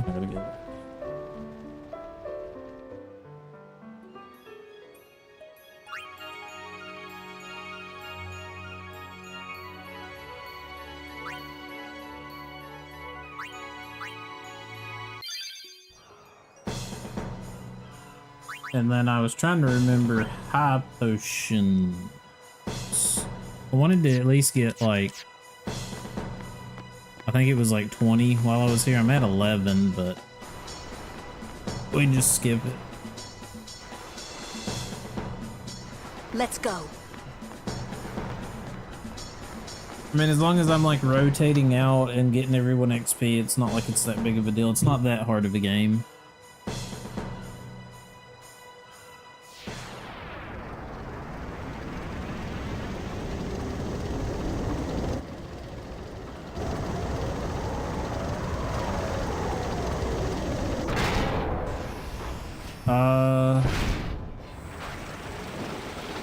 I'm not gonna get it. And then I was trying to remember high potions. I wanted to at least get like, I think it was like 20 while I was here. I'm at 11, but we can just skip it. Let's go. I mean, as long as I'm like rotating out and getting everyone XP, it's not like it's that big of a deal. It's not that hard of a game.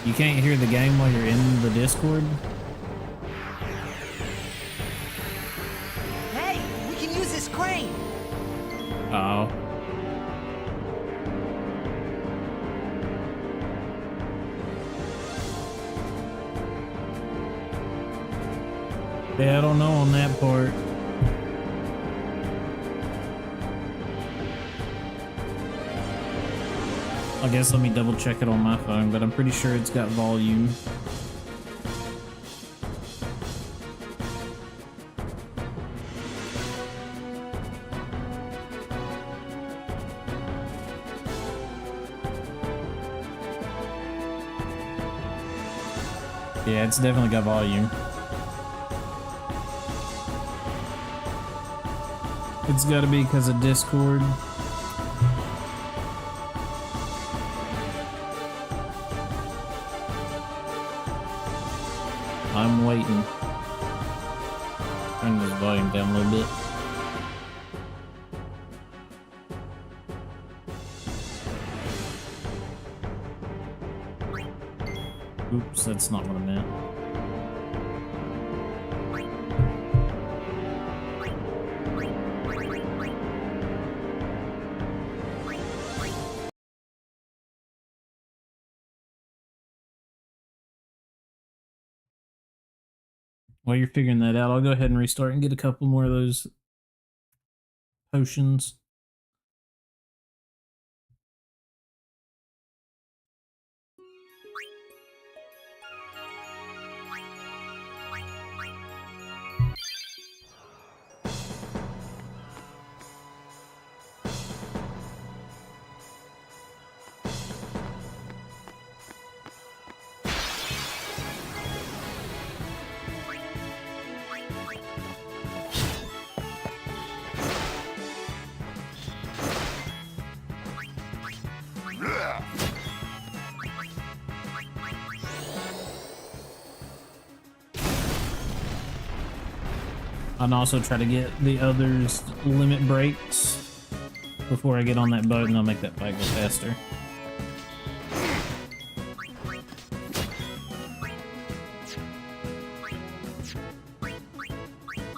You can't hear the game while you're in the Discord? Hey, we can use this crane. Oh. Yeah, I don't know on that part. I guess let me double check it on my phone, but I'm pretty sure it's got volume. Yeah, it's definitely got volume. It's gotta be because of Discord. I'm waiting. Turn this volume down a little bit. Oops, that's not what I meant. While you're figuring that out, I'll go ahead and restart and get a couple more of those potions. And also try to get the others limit breaks before I get on that boat, and I'll make that fight go faster.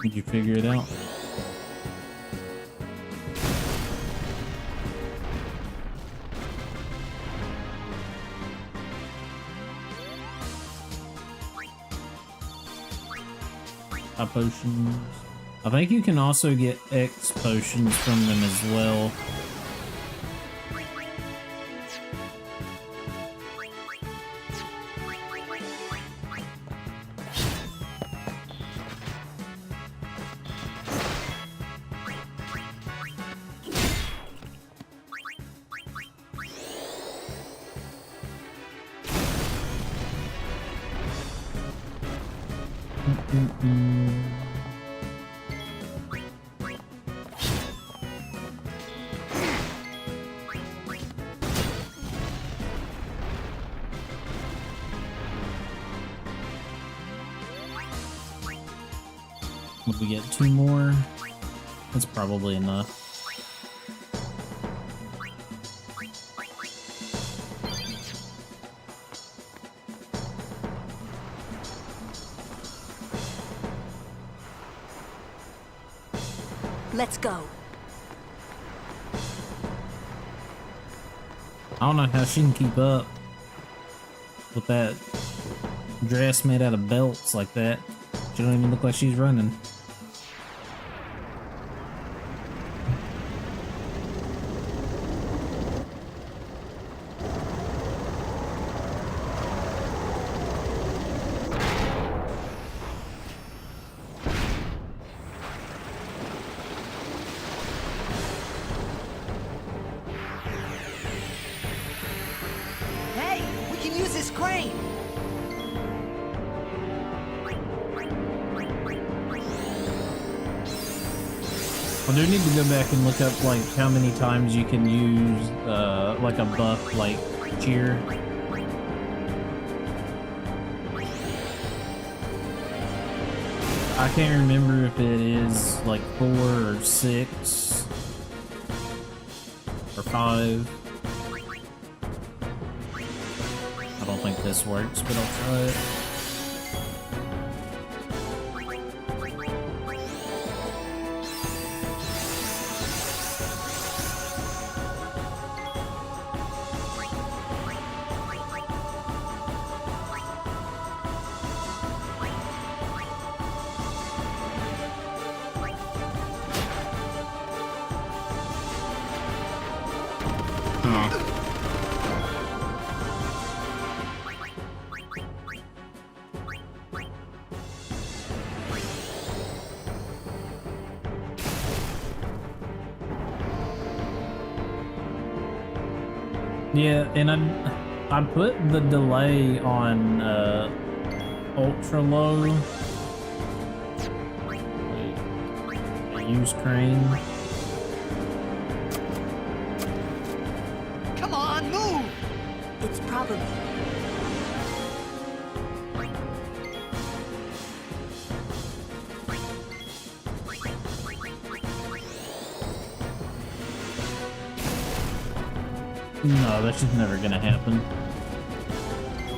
Did you figure it out? Potions. I think you can also get X potions from them as well. Would we get 2 more? That's probably enough. Let's go. I don't know how she can keep up with that dress made out of belts like that. She don't even look like she's running. Hey, we can use this crane. I do need to go back and look up like how many times you can use like a buff like cheer. I can't remember if it is like 4 or 6 or 5. I don't think this works, but I'll try it. Yeah, and I put the delay on ultra low. Wait, use crane. Come on, move! It's probably... No, that's just never gonna happen.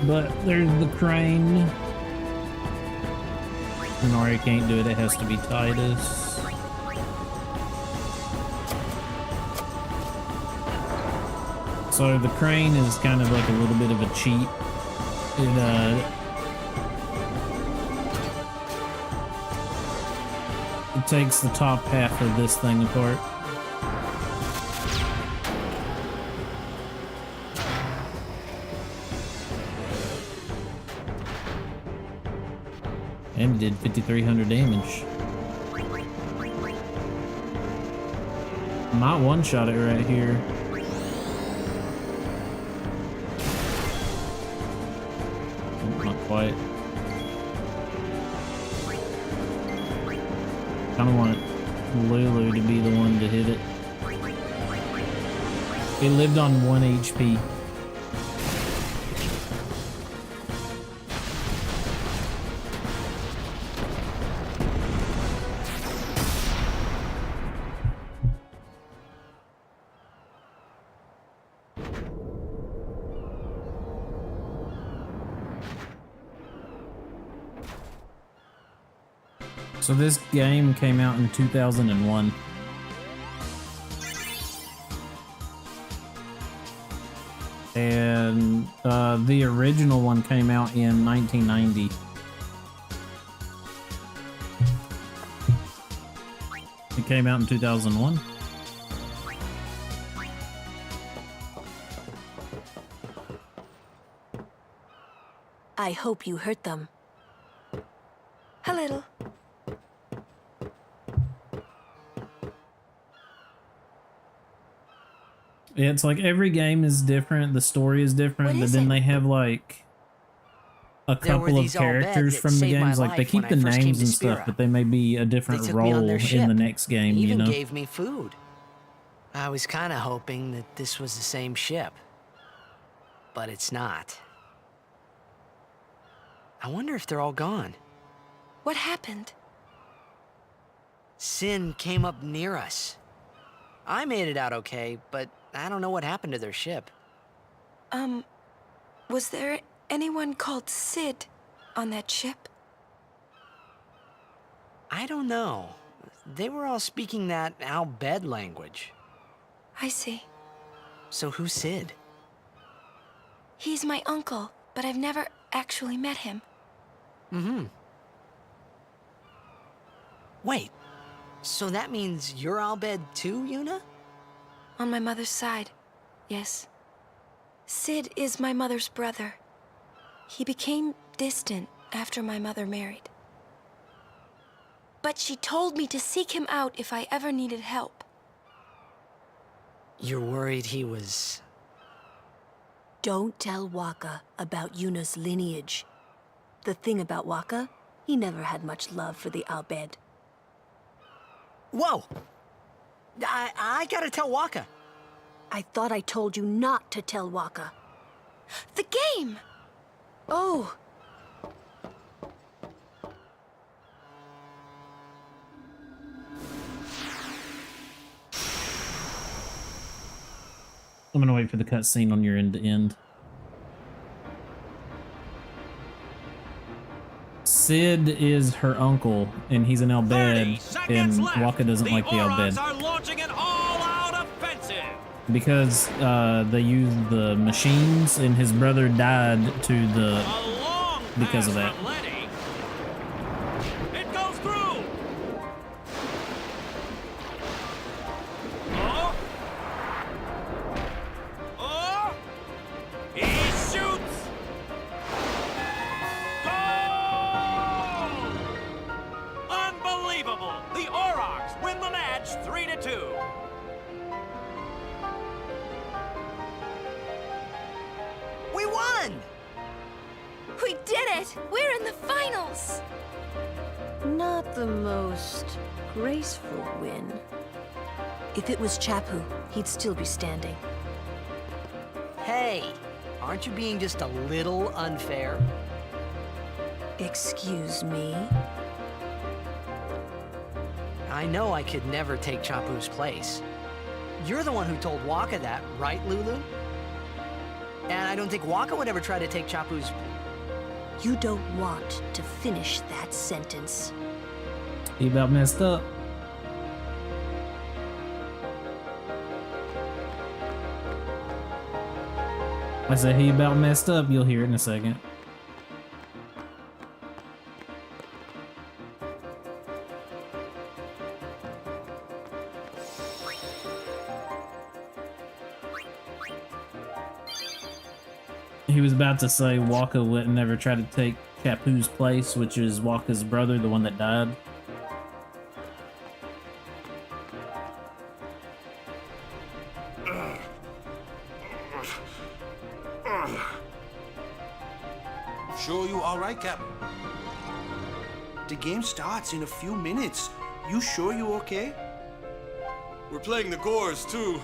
But there's the crane. Nori can't do it, it has to be Titus. So the crane is kind of like a little bit of a cheat. It takes the top half of this thing apart. And did 5,300 damage. Might one-shot it right here. Not quite. Kinda want Lulu to be the one to hit it. It lived on 1 HP. So this game came out in 2001. And the original one came out in 1990. It came out in 2001. I hope you hurt them. A little. Yeah, it's like every game is different, the story is different, but then they have like a couple of characters from the games. Like they keep the names and stuff, but they may be a different role in the next game, you know? Even gave me food. I was kind of hoping that this was the same ship. But it's not. I wonder if they're all gone. What happened? Sin came up near us. I made it out okay, but I don't know what happened to their ship. Was there anyone called Sid on that ship? I don't know. They were all speaking that Al Bhed language. I see. So who's Sid? He's my uncle, but I've never actually met him. Mm-hmm. Wait, so that means you're Al Bhed too, Yuna? On my mother's side, yes. Sid is my mother's brother. He became distant after my mother married. But she told me to seek him out if I ever needed help. You're worried he was... Don't tell Wakka about Yuna's lineage. The thing about Wakka, he never had much love for the Al Bhed. Whoa! I gotta tell Wakka. I thought I told you not to tell Wakka. The game! Oh! I'm gonna wait for the cutscene on your end to end. Sid is her uncle, and he's an Al Bhed, and Wakka doesn't like the Al Bhed. Are launching an all-out offensive. Because they used the machines, and his brother died to the because of that. It goes through. Oh. Oh. He shoots. Goal! Unbelievable. The Aurochs win the match 3-2. We won! We did it! We're in the finals! Not the most graceful win. If it was Chappu, he'd still be standing. Hey, aren't you being just a little unfair? Excuse me? I know I could never take Chappu's place. You're the one who told Wakka that, right, Lulu? And I don't think Wakka would ever try to take Chappu's... You don't want to finish that sentence. He about messed up. I said he about messed up. You'll hear it in a second. He was about to say Wakka would never try to take Chappu's place, which is Wakka's brother, the one that died. Sure you all right, Captain? The game starts in a few minutes. You sure you okay? We're playing the Gores, too.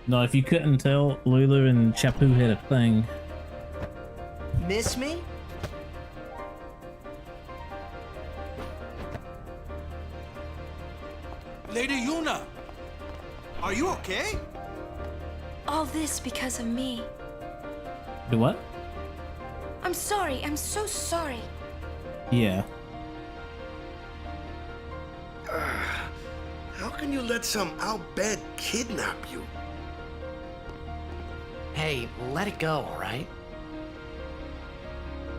No, if you couldn't tell, Lulu and Chappu had a thing. Miss me? Lady Yuna, are you okay? All this because of me. Do what? I'm sorry. I'm so sorry. Yeah. How can you let some Al Bhed kidnap you? Hey, let it go, all right?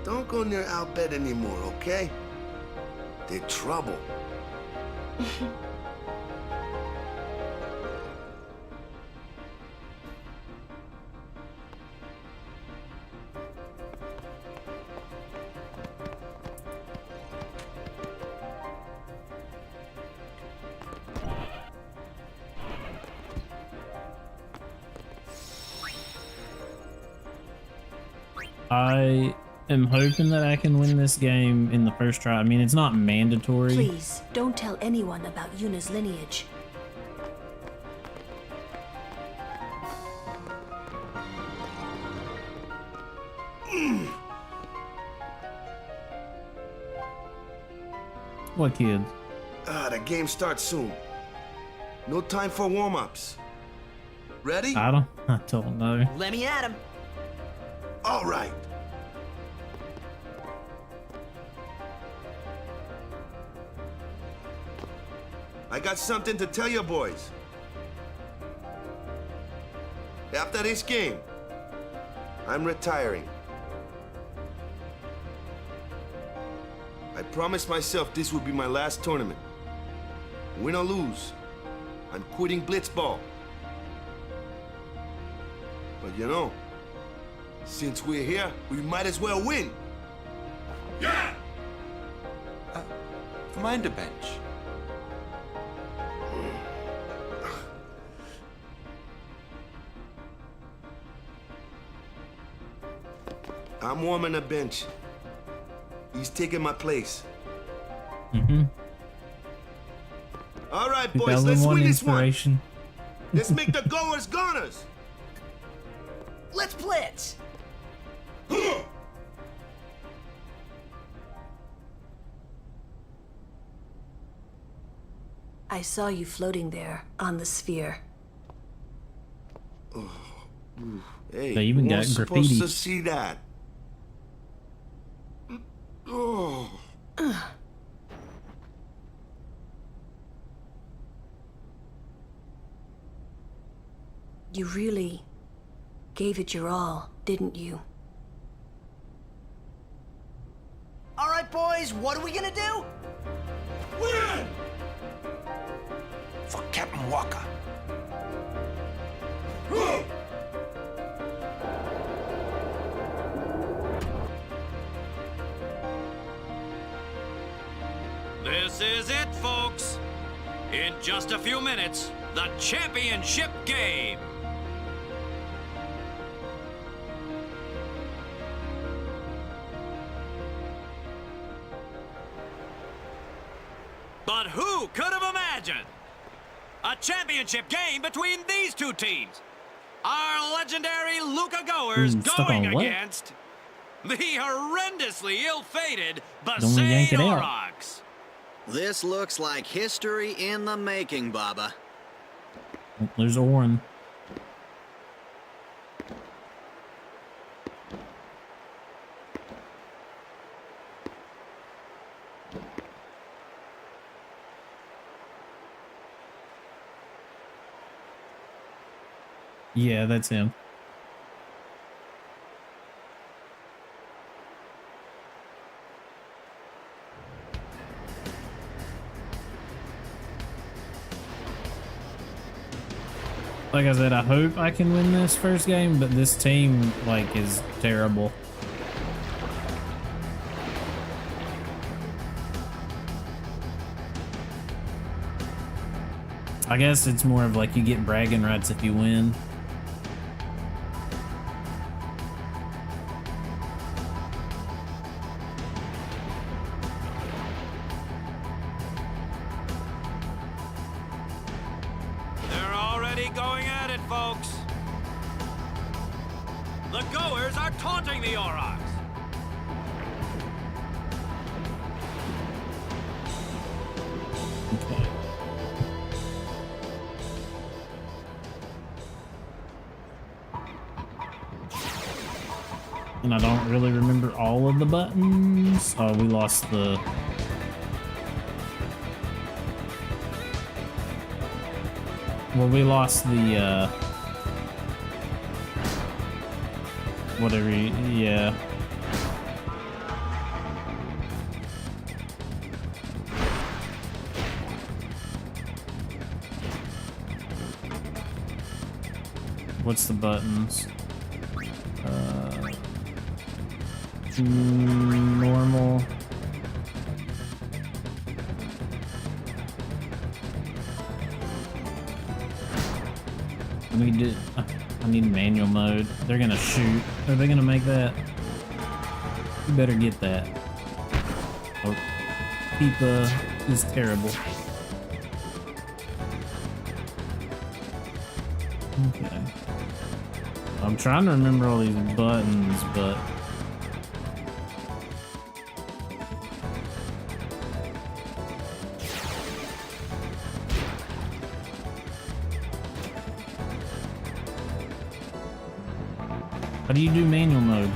Don't go near Al Bhed anymore, okay? They're trouble. I am hoping that I can win this game in the first try. I mean, it's not mandatory. Please, don't tell anyone about Yuna's lineage. What kid? The game starts soon. No time for warm-ups. Ready? I don't know. Let me at him. All right. I got something to tell you boys. after this game, I'm retiring. I promised myself this would be my last tournament. Win or lose, I'm quitting Blitzball. But you know, since we're here, we might as well win. Yeah! Mind the bench. I'm warming the bench. He's taking my place. Mm-hmm. All right, boys, let's win this one. inspiration. Let's make the goers goners. Let's blitz! I saw you floating there on the sphere. Hey, They even you got weren't supposed graffiti. to see that. Oh. You really gave it your all, didn't you? All right, boys, what are we gonna do? Win! For Captain Walker. This is it, folks. In just a few minutes, the championship game. But who could have imagined a championship game between these two teams? Our legendary Luca Goers stuck going on what? against the horrendously ill-fated Don't yank Basay it out. Aurochs. This looks like history in the making, Baba. There's Orin. Yeah, that's him. Like I said, I hope I can win this first game, but this team, like, is terrible. I guess it's more of like you get bragging rights if you win. They're already going at it, folks. The Goers are taunting the Aurochs. Okay. And I don't really remember all of the buttons. Oh, we lost the... Well, we lost the, whatever, yeah. What's the buttons? Normal. I need manual mode. They're gonna shoot. Are they gonna make that? You better get that. Oh, Pipa is terrible. Okay. I'm trying to remember all these buttons, but how do you do manual mode?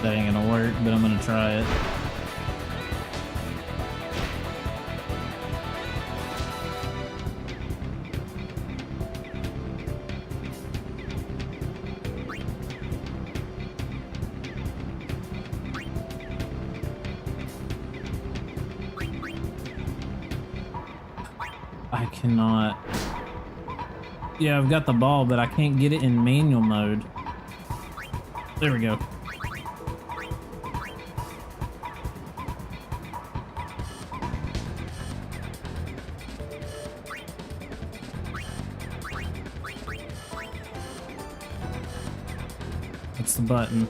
That ain't gonna work, but I'm gonna try it. I cannot. Yeah, I've got the ball, but I can't get it in manual mode. There we go. That's the button.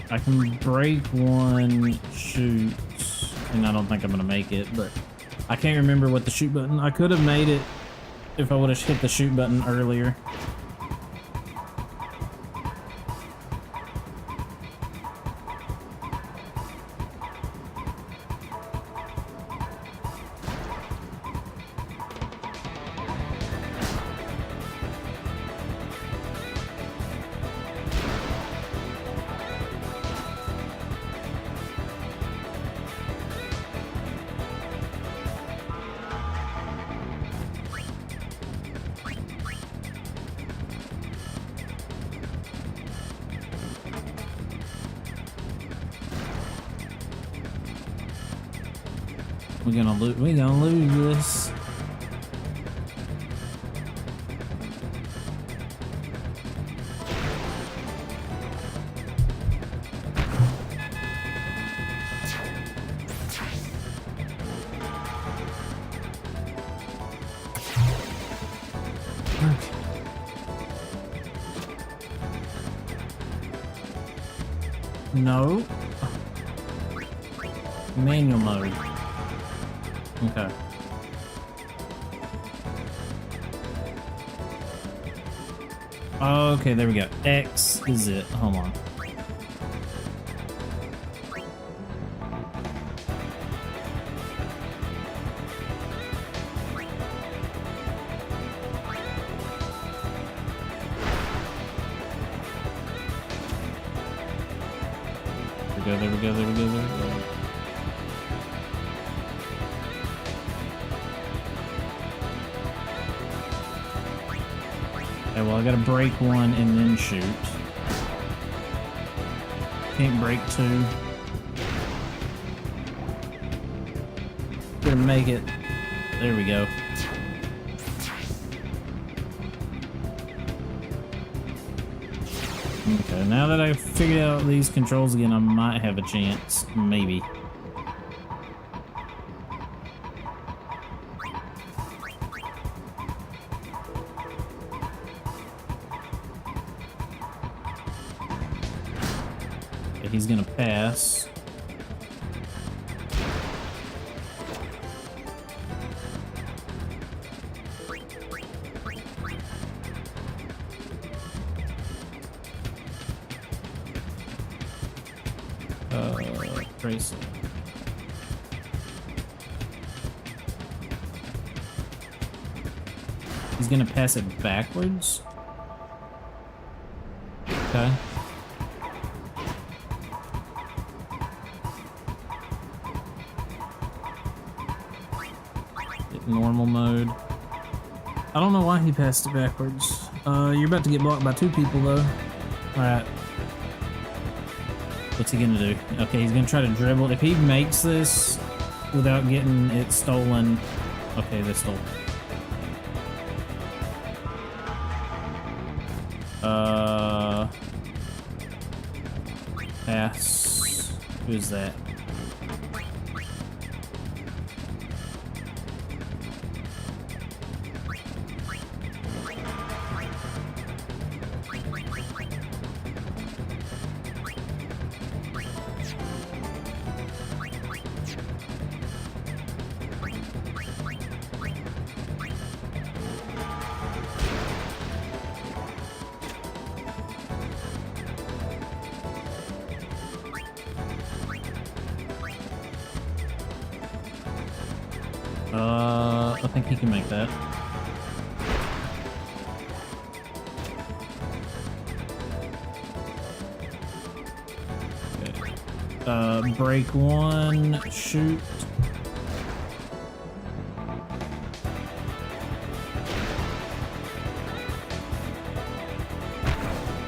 I can break one shoot, and I don't think I'm gonna make it, but I can't remember what the shoot button. I could have made it if I would have hit the shoot button earlier. We're gonna lose this. No. Manual mode. Okay. Okay, there we go. X is it. Hold on. There we go, there we go, there we go, there we go. Okay, well, I gotta break one and then shoot. Can't break two. Gonna make it. There we go. Okay, now that I've figured out these controls again, I might have a chance. Maybe. Okay, he's gonna pass. Trace it. He's gonna pass it backwards. Okay. Hit normal mode. I don't know why he passed it backwards. You're about to get blocked by two people though. Alright. What's he gonna do? Okay, he's gonna try to dribble. If he makes this without getting it stolen... Okay, they stole. Pass. Who's that? I think he can make that. Okay. Break one, shoot.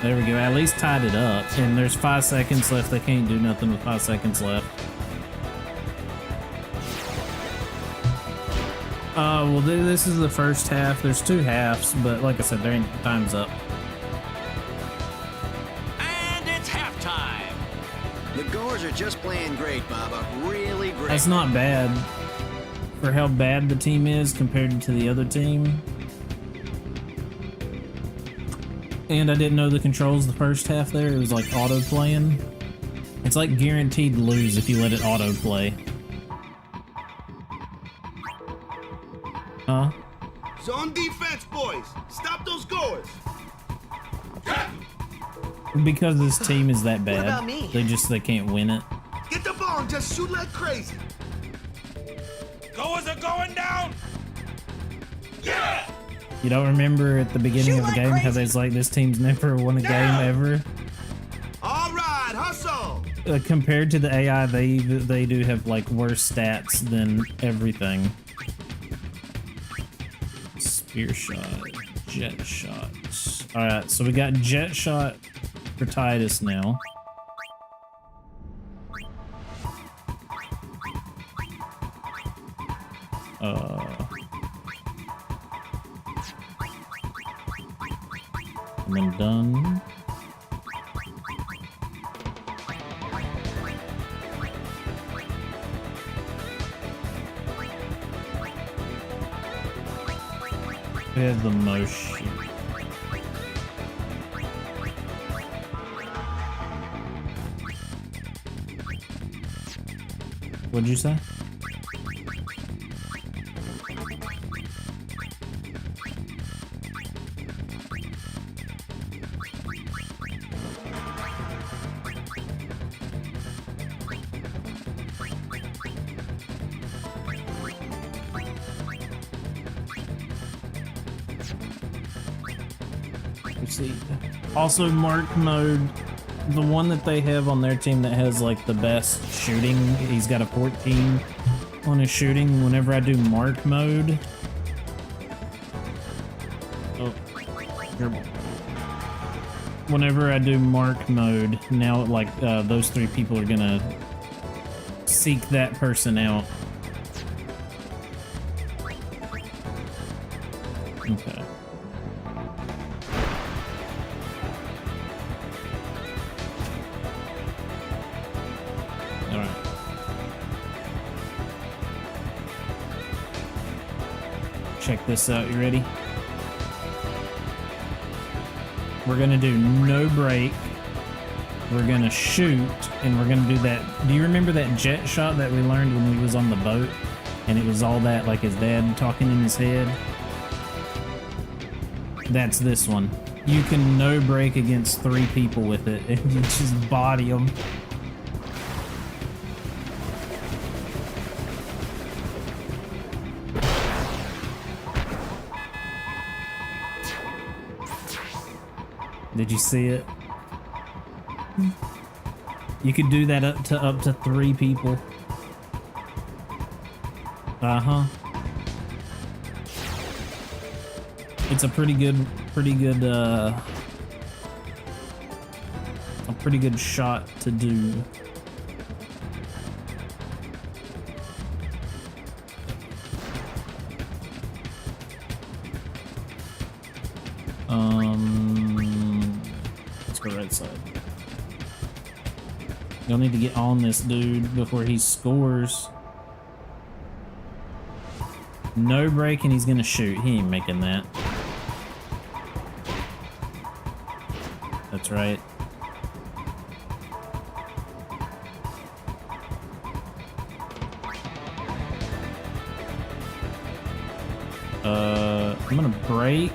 There we go, at least tied it up. And there's 5 seconds left. They can't do nothing with 5 seconds left. Well, this is the first half. There's 2 halves, but like I said, time's up. And it's halftime. The Goers are just playing great, Baba. Really great. That's not bad for how bad the team is compared to the other team. And I didn't know the controls the first half there. It was like auto playing. It's like guaranteed lose if you let it auto play. Huh? Zone defense, boys. Stop those Goers. Because this team is that bad. What about me? They can't win it. Get the ball and just shoot like crazy. Goers are going down. Yeah. You don't remember at the beginning of the game how there's like this team's never won a game ever? All right, hustle. Compared to the AI, they do have like worse stats than everything. Spear shot, jet shot. All right, so we got jet shot for Tidus now. And then done. We have the most shoot. What'd you say? See. Also, Mark mode, the one that they have on their team that has like the best shooting, he's got a 14 on his shooting. Whenever I do Mark mode, whenever I do Mark mode, now like those 3 people are gonna seek that person out. Okay. Check this out, you ready? We're gonna do no break. We're gonna shoot, and we're gonna do that. Do you remember that jet shot that we learned when we was on the boat? And it was all that, like his dad talking in his head? That's this one. You can no break against 3 people with it, and you just body them. Did you see it? You could do that up to 3 people. It's a pretty good shot to do. Let's go right side. You'll need to get on this dude before he scores. No break and he's gonna shoot. He ain't making that. That's right. I'm gonna break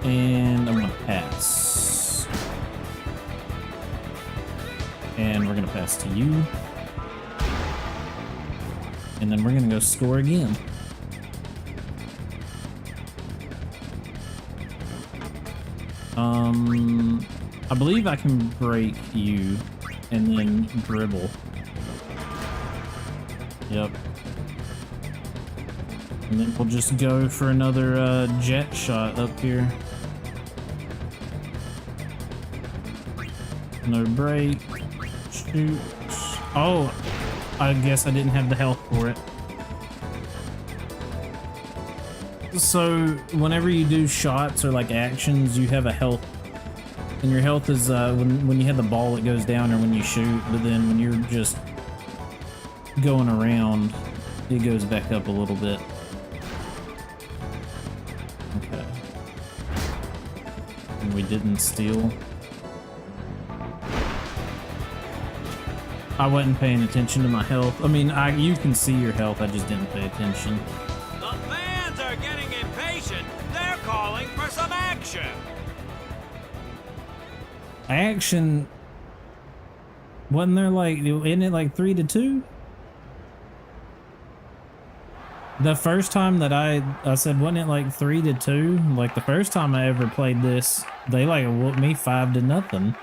and I'm gonna pass. And we're gonna pass to you. And then we're gonna go score again. I believe I can break you and then dribble. Yep. And then we'll just go for another jet shot up here. Another break. Shoot. Oh, I guess I didn't have the health for it. So whenever you do shots or like actions, you have a health, and your health is when you hit the ball, it goes down, or when you shoot. But then when you're just going around, it goes back up a little bit. Okay. And we didn't steal. I wasn't paying attention to my health. I mean, you can see your health. I just didn't pay attention. The fans are getting impatient. They're calling for some action. Action? Wasn't there like, isn't it like 3-2? The first time that I said, wasn't it like 3-2? Like the first time I ever played this, they like whooped me 5-0.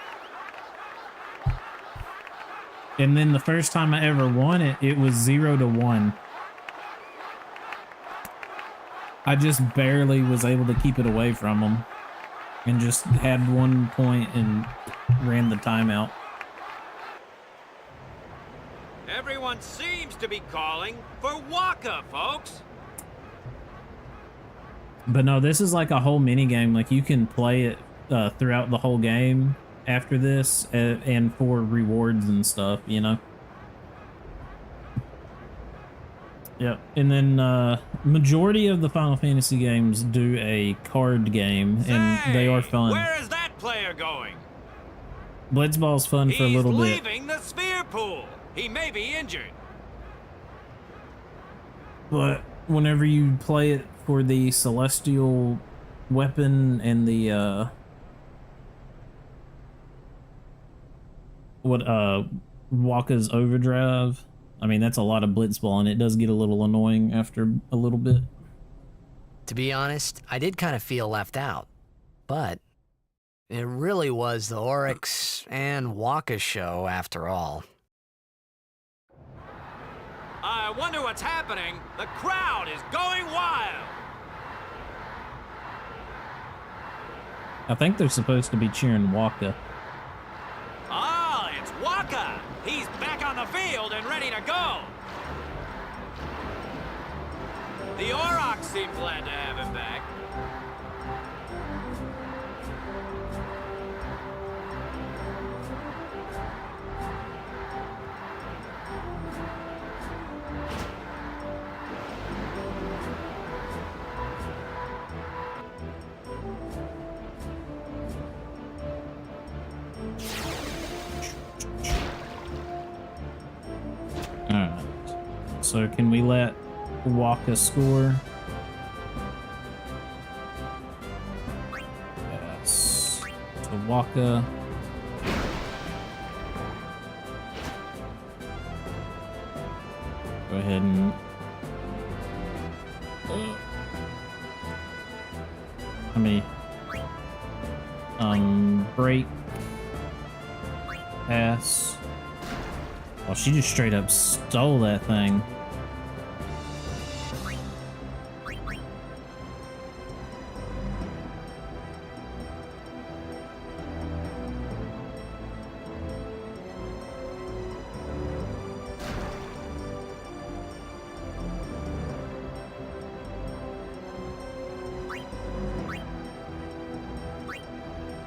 And then the first time I ever won it, it was 0-1. I just barely was able to keep it away from them, and just had 1 point and ran the timeout. Everyone seems to be calling for Waka, folks. But no, this is like a whole mini game. Like you can play it throughout the whole game after this, and for rewards and stuff, you know. Yep. And then majority of the Final Fantasy games do a card game, and they are fun. Where is that player going? Blitzball's fun for a little bit. He's leaving the sphere pool. He may be injured. But whenever you play it for the celestial weapon and the Waka's overdrive, I mean, that's a lot of blitzball, and it does get a little annoying after a little bit. To be honest, I did kind of feel left out, but it really was the Oryx and Waka show after all. I wonder what's happening. The crowd is going wild. I think they're supposed to be cheering Waka. Ah, it's Waka. He's back on the field and ready to go. The Aurochs seem glad to have him back. Alright. So can we let Waka score? Yes. So Waka. Go ahead and let me break, pass. Oh, she just straight up stole that thing.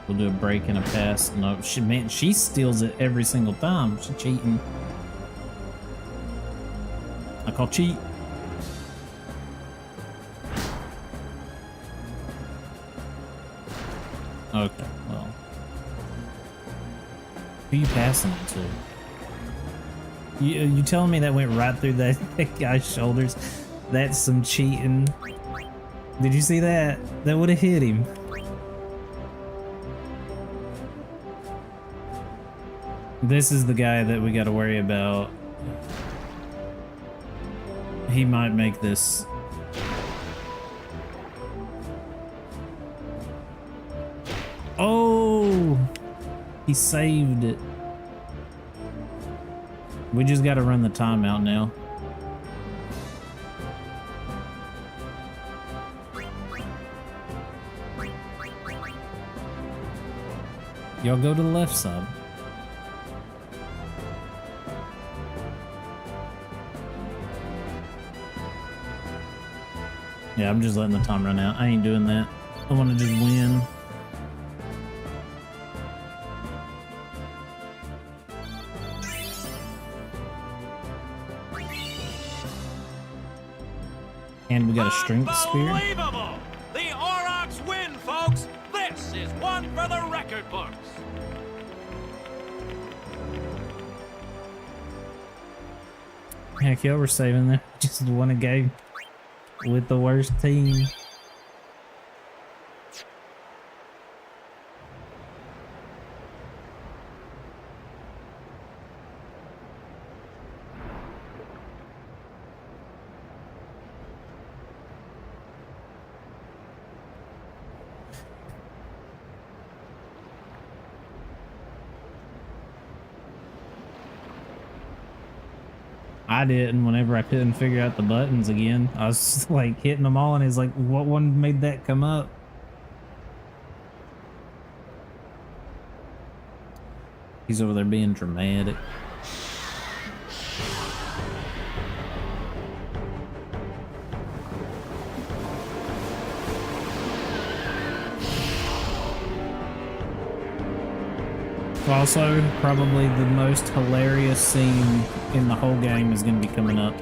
We'll do a break and a pass. No, she steals it every single time. She's cheating. I call cheat. Okay, well. Who are you passing it to? You telling me that went right through that guy's shoulders? That's some cheating. Did you see that? That would have hit him. This is the guy that we got to worry about. He might make this. Oh, He saved it. We just got to run the timeout now. Y'all go to the left side. Yeah, I'm just letting the time run out. I ain't doing that. I want to just win. And we got a strength spear. Unbelievable! The Aurochs win, folks! This is one for the record books! Heck yeah, we're saving them. Just won a game with the worst team. I didn't. Whenever I couldn't figure out the buttons again, I was like hitting them all, and it's like, what one made that come up? He's over there being dramatic. Also, probably the most hilarious scene in the whole game is going to be coming up.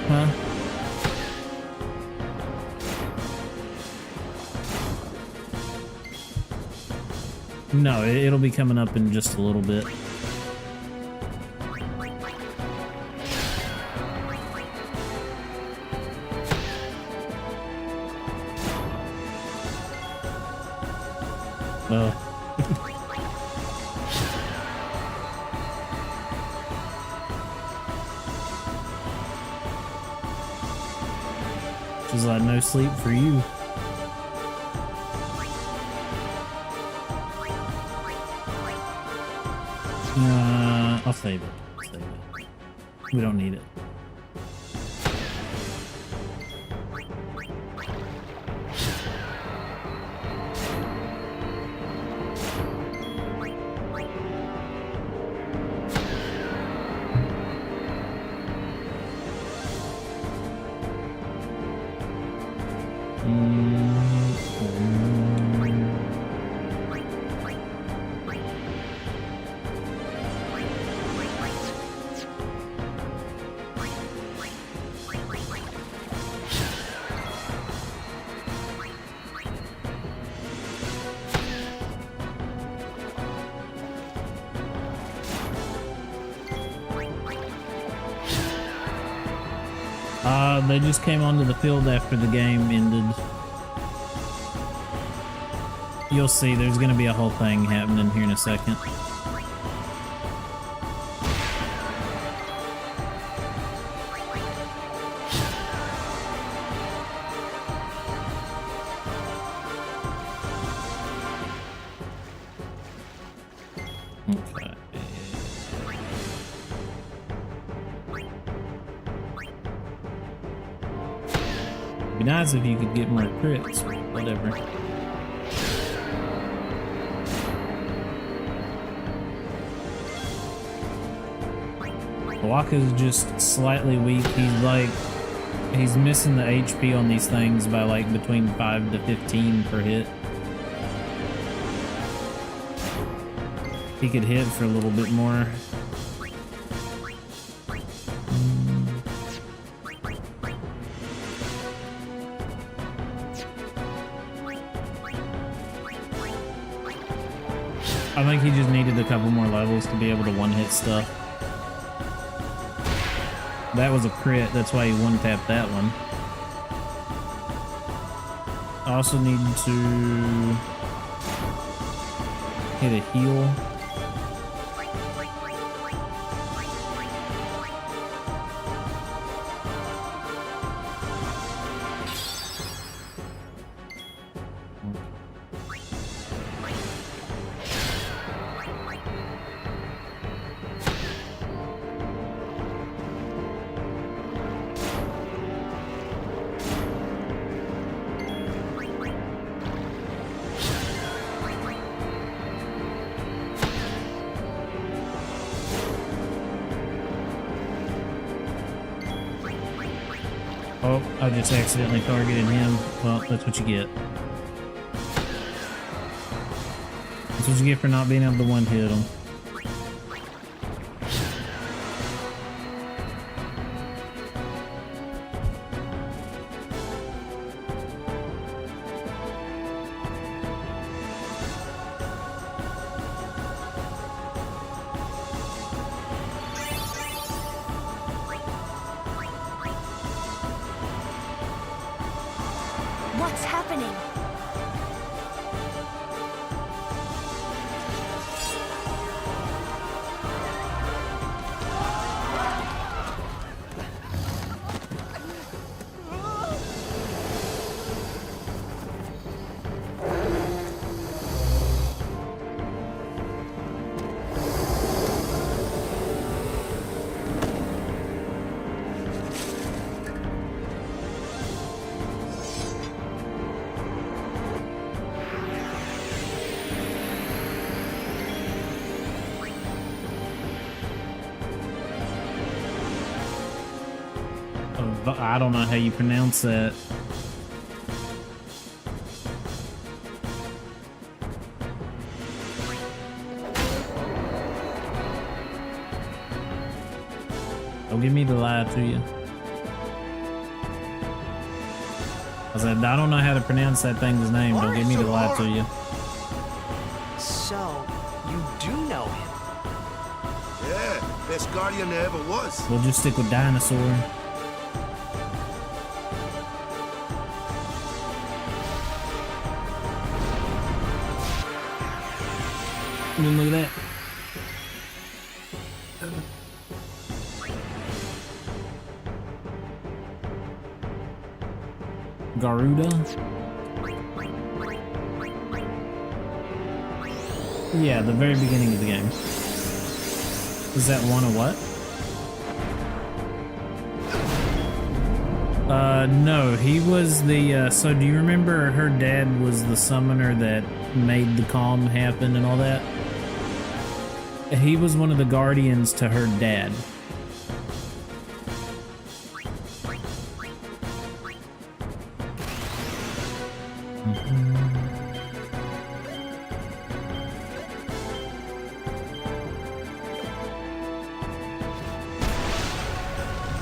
Huh? No, it'll be coming up in just a little bit. She's like, no sleep for you. I'll save it. We don't need it. They just came onto the field after the game ended. You'll see, there's going to be a whole thing happening here in a second. Be nice if you could get more crits, or whatever. Wakka's just slightly weak. He's missing the HP on these things by like between 5 to 15 per hit. He could hit for a little bit more. I think he just needed a couple more levels to be able to one-hit stuff. That was a crit, that's why he one-tapped that one. I also need to hit a heal. Oh, I just accidentally targeted him. Well, that's what you get. That's what you get for not being able to one-hit him. What's happening? I don't know how you pronounce that. Don't give me to lie to you. I said, I don't know how to pronounce that thing's name. Don't get me to lie to you. So, you do know him? Yeah, best guardian there ever was. We'll just stick with dinosaur. And look at that. Garuda? Yeah, the very beginning of the game. Is that one of what? No, he was the, so do you remember her dad was the summoner that made the calm happen and all that? He was one of the guardians to her dad.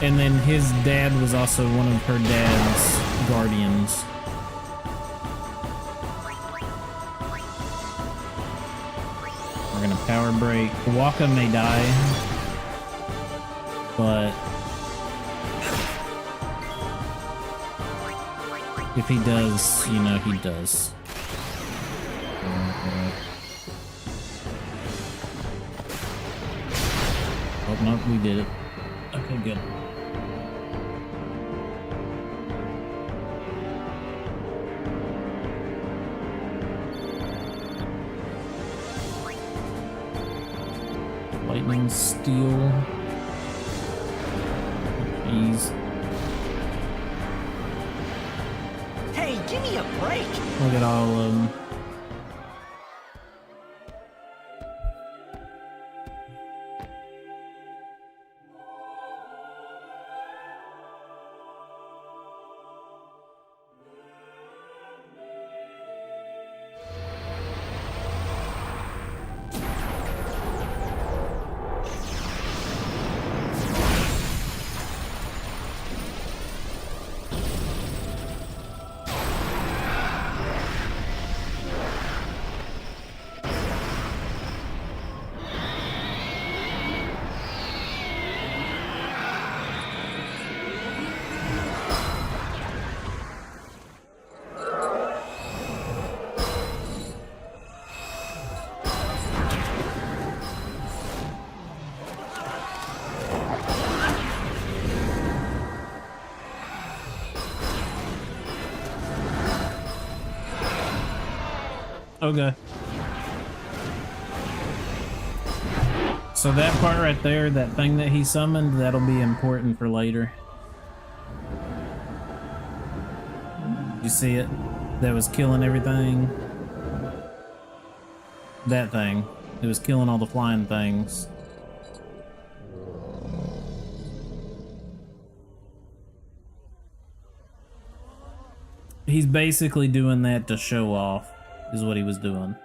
And then his dad was also one of her dad's guardians. We're gonna power break. Wakka may die, but if he does, you know he does. Oh no, we did it. Okay, good. Lightning steel. Jeez. Hey, give me a break! Look at all of them. Okay. So that part right there, that thing that he summoned, that'll be important for later. You see it? That was killing everything. That thing. It was killing all the flying things. He's basically doing that to show off, is what he was doing.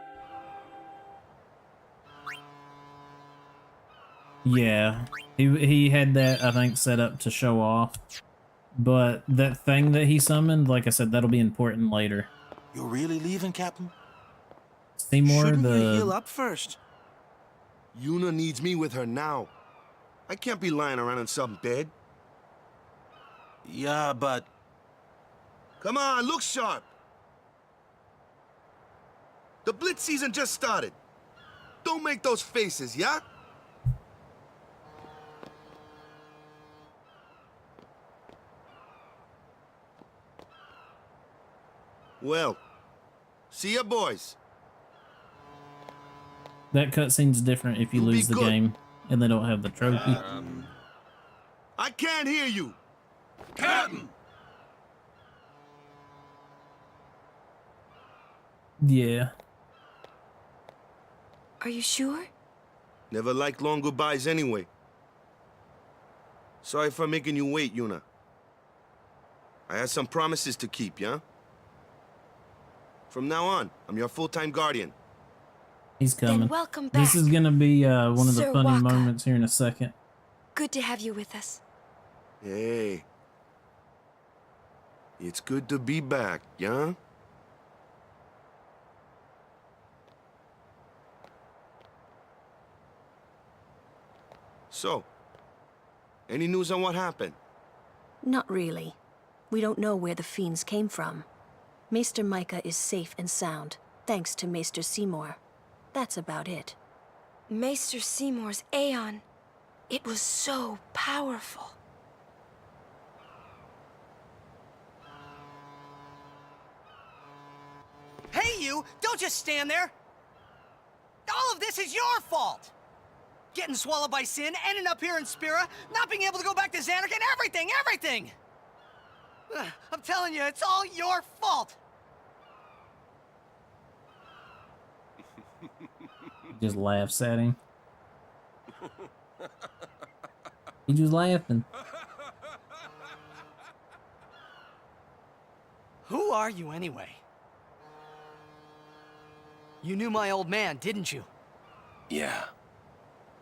Yeah, he had that, I think, set up to show off. But that thing that he summoned, like I said, that'll be important later. You're really leaving, Captain? Seymour, Shouldn't you heal the... up first? Yuna needs me with her now. I can't be lying around in some bed. Yeah, but... Come on, look sharp. The Blitz season just started. Don't make those faces, yeah? Well, see ya, boys. That cutscene's different if you You'll lose be the good. game and they don't have the trophy. I can't hear you. Captain! Yeah. Are you sure? Never liked long goodbyes anyway. Sorry for making you wait, Yuna. I had some promises to keep, yeah? From now on, I'm your full-time guardian. He's coming. Then welcome back. This is gonna be one of the Sir funny Wakka. moments here in a second. Good to have you with us. Hey. It's good to be back, yeah? So, any news on what happened? Not really. We don't know where the fiends came from. Maester Micah is safe and sound, thanks to Maester Seymour. That's about it. Maester Seymour's Aeon. It was so powerful. Hey, you! Don't just stand there! All of this is your fault! Getting swallowed by Sin, ending up here in Spira, not being able to go back to Zanarkand, everything! I'm telling you, it's all your fault! He just laughs at him. He just laughing. Who are you, anyway? You knew my old man, didn't you? Yeah,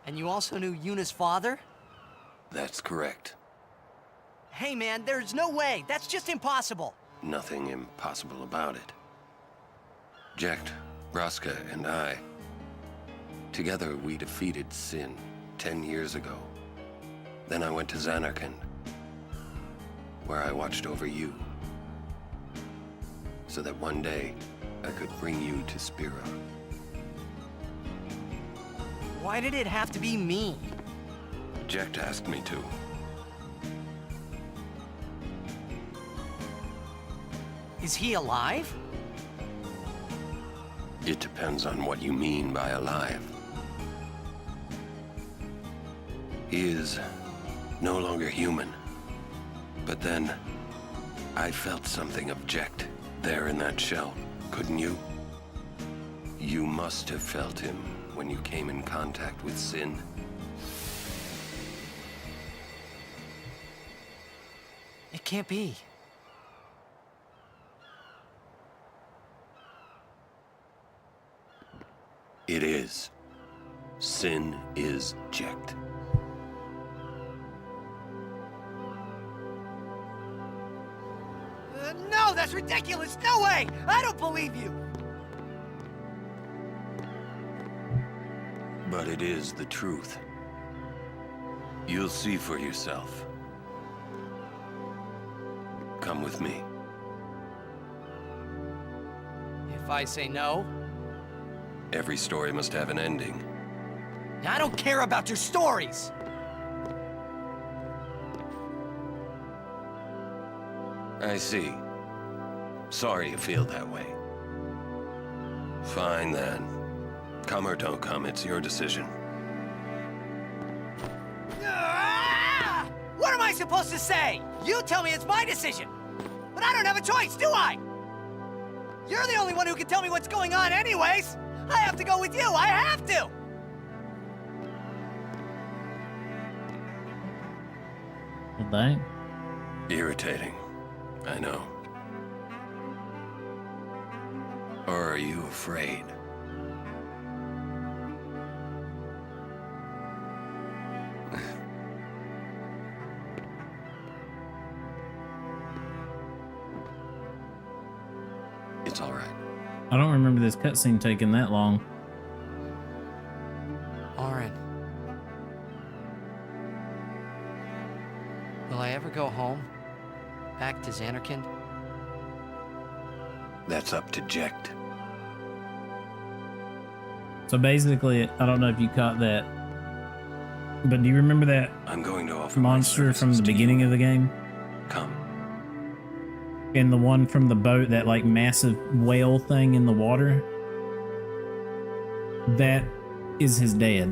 And you also knew Yuna's father? that's correct. Hey man, there's no way. That's just impossible. Nothing impossible about it. Jecht, Vraska, and I, together we defeated Sin 10 years ago. Then I went to Zanarkand, where I watched over you, so that one day I could bring you to Spira. Why did it have to be me? Jecht asked me to. Is he alive? It depends on what you mean by alive. He is no longer human. But then, I felt something of Jecht there in that shell, couldn't you? You must have felt him when you came in contact with Sin. It can't be. It is. Sin is Jecht. No, that's ridiculous! No way! I don't believe you! But it is the truth. You'll see for yourself. Come with me. If I say no, Every story must have an ending. I don't care about your stories! I see. Sorry you feel that way. Fine then. Come or don't come, it's your decision. Ah! What am I supposed to say? You tell me it's my decision. But I don't have a choice, do I? You're the only one who can tell me what's going on anyways. I have to go with you. I have to. Well, dang. Irritating. I know. Or are you afraid? It's all right. I don't remember this cutscene taking that long. Auron. Will I ever go home? Back to Zanarkand? That's up to Jecht. So basically, I don't know if you caught that, but do you remember that I'm going to offer my monster from services the to beginning you. of the game? Come. And the one from the boat, that like massive whale thing in the water? That is his dad.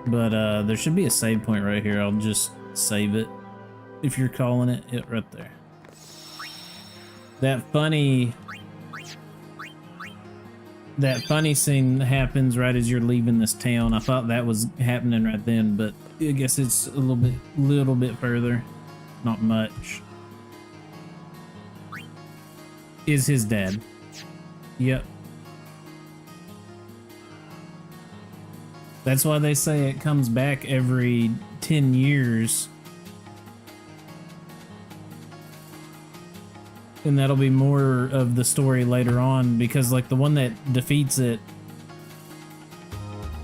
But there should be a save point right here. I'll just save it. If you're calling it, right there. That funny scene happens right as you're leaving this town. I thought that was happening right then, but I guess it's a little bit further. Not much. Is his dad. Yep. That's why they say it comes back every 10 years. And that'll be more of the story later on, because like the one that defeats it,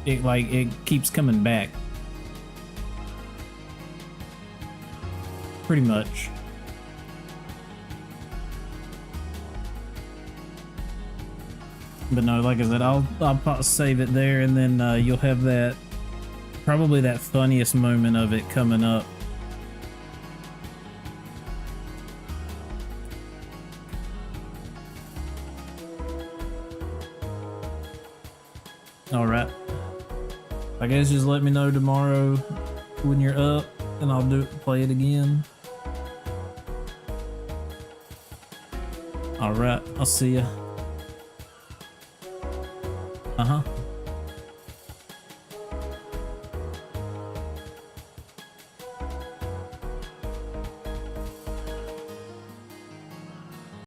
it keeps coming back. Pretty much. But no, like I said, I'll save it there, and then you'll have that, probably that funniest moment of it coming up. Alright. I guess just let me know tomorrow when you're up, and I'll play it again. Alright, I'll see ya.